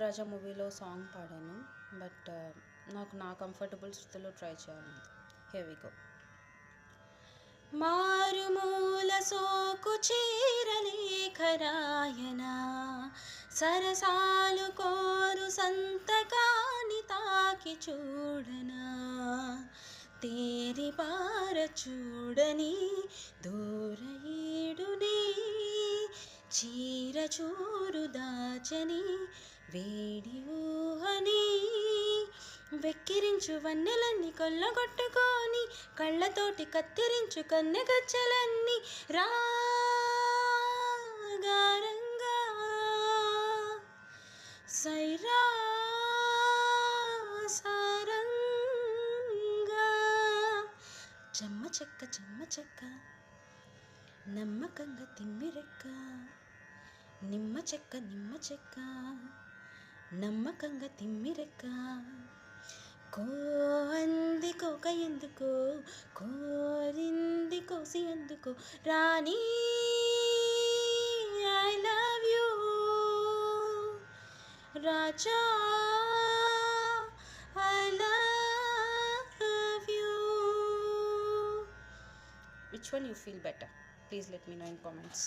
రాజా మూవీలో సాంగ్ పాడాను. బట్ నాకు నా కంఫర్టబుల్ శృతిలో ట్రై చేయాలి. Here we go. మారుమూల సోకు చీరలేఖరాయనా, సరసాలు కోరు సంతకాని తాకి చూడనా, తేరి పార చూడని దూరయేడుని, చీర చూరు దాచని వేడి ఊహని, వెక్కిరించు వన్నెలన్నీ కొల్లగొట్టుకొని కళ్ళతోటి కత్తిరించు కన్నెగచ్చలన్నీ రాగారంగా సైరా సారంగా. చెమ్మ చెక్క నమ్మకంగా తిమ్మిరెక్క, నిమ్మ చెక్క నమ్మకంగా తిమ్మిరెక్క, కో అంది కోక ఎందుకో, కోరింది కోసి ఎందుకో, రాణి ఐ లవ్ యూ, రాజా I love you. Which one you feel better? Please let me know in comments.